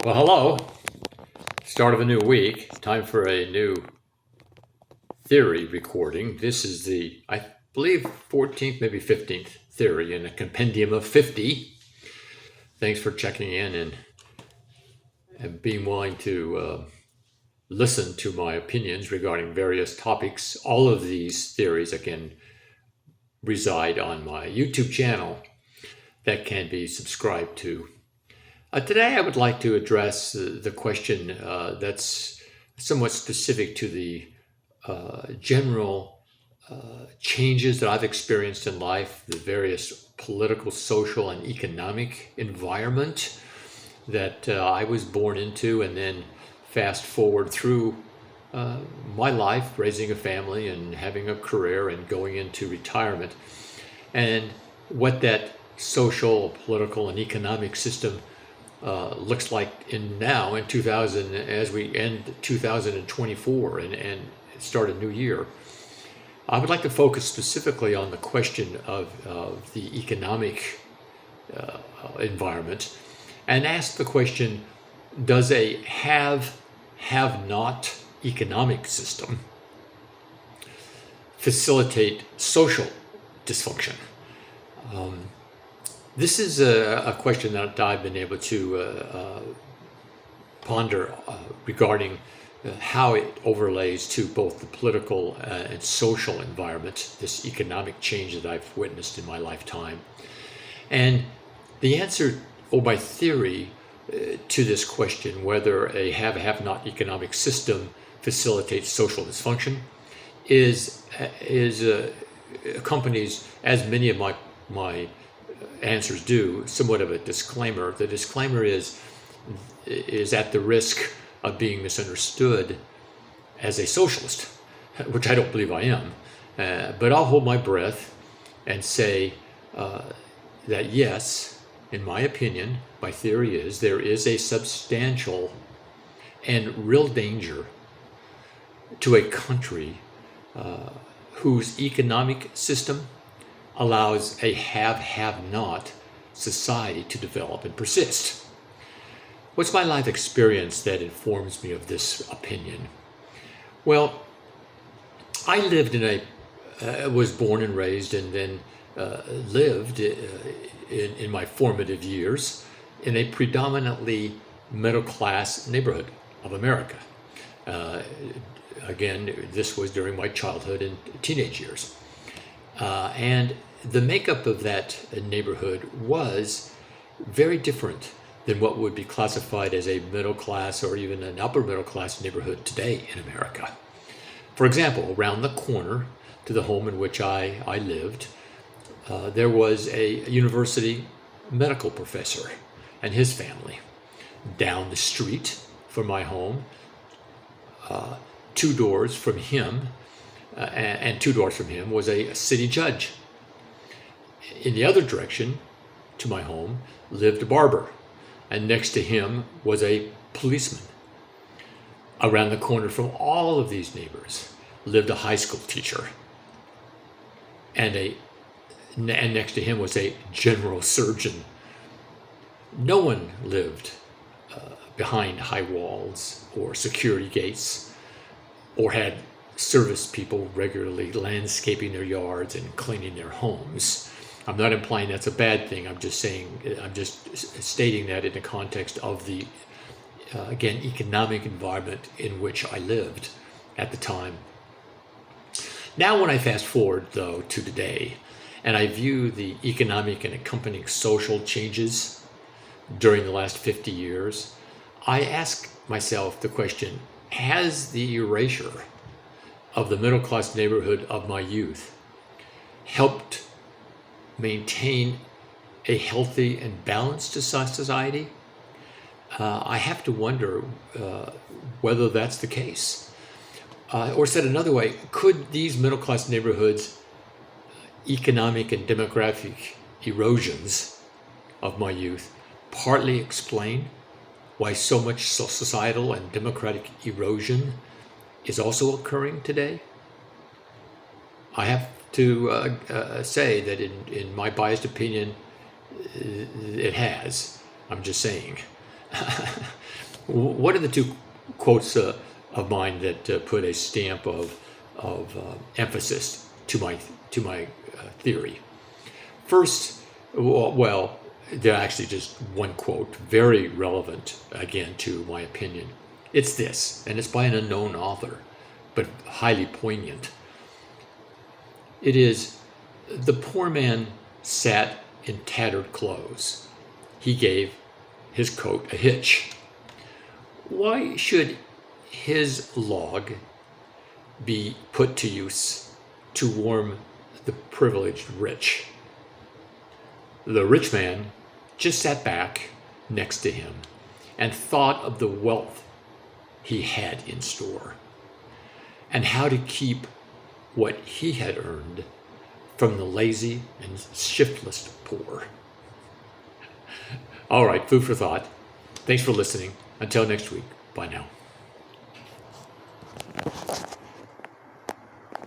Well, hello. Start of a new week. Time for a new theory recording. This is the, I believe, 14th, maybe 15th theory in a compendium of 50. Thanks for checking in and being willing to listen to my opinions regarding various topics. All of these theories, again, reside on my YouTube channel that can be subscribed to. Today, I would like to address the question that's somewhat specific to the general changes that I've experienced in life, the various political, social, and economic environment that I was born into, and then fast forward through my life, raising a family and having a career and going into retirement, and what that social, political, and economic system looks like in 2000 as we end 2024 and start a new year. I would like to focus specifically on the question of the economic environment and ask the question, does a have-not economic system facilitate social dysfunction? This is a question that I've been able to ponder regarding how it overlays to both the political and social environment, this economic change that I've witnessed in my lifetime. And the answer, or my theory, to this question, whether a have-not economic system facilitates social dysfunction, is accompanies, as many of my answers do, somewhat of a disclaimer. The disclaimer is at the risk of being misunderstood as a socialist, which I don't believe I am. But I'll hold my breath and say that yes, in my opinion, my theory is there is a substantial and real danger to a country whose economic system allows a have-not society to develop and persist. What's my life experience that informs me of this opinion? Well, I lived was born and raised and then lived in my formative years in a predominantly middle-class neighborhood of America. Again, this was during my childhood and teenage years. And the makeup of that neighborhood was very different than what would be classified as a middle class or even an upper middle class neighborhood today in America. For example, around the corner to the home in which I lived, there was a university medical professor and his family. Down the street from my home, 2 doors from him, and 2 doors from him was a city judge. In the other direction, to my home, lived a barber, and next to him was a policeman. Around the corner from all of these neighbors lived a high school teacher, and next to him was a general surgeon. No one lived behind high walls or security gates or had service people regularly landscaping their yards and cleaning their homes. I'm not implying that's a bad thing. I'm just stating that in the context of the, again, economic environment in which I lived at the time. Now, when I fast forward, though, to today, and I view the economic and accompanying social changes during the last 50 years, I ask myself the question, has the erasure of the middle-class neighborhood of my youth helped maintain a healthy and balanced society? I have to wonder whether that's the case. Or said another way, could these middle-class neighborhoods' economic and demographic erosions of my youth partly explain why so much societal and democratic erosion is also occurring today? I have to say that in my biased opinion, it has. I'm just saying. What are the two quotes of mine that put a stamp of emphasis to my theory? First, well, they're actually just one quote, very relevant again to my opinion. It's this, and it's by an unknown author, but highly poignant. It is, "The poor man sat in tattered clothes. He gave his coat a hitch." Why should his log be put to use to warm the privileged rich? The rich man just sat back next to him and thought of the wealth he had in store and how to keep what he had earned from the lazy and shiftless poor. All right, food for thought. Thanks for listening. Until next week, bye now.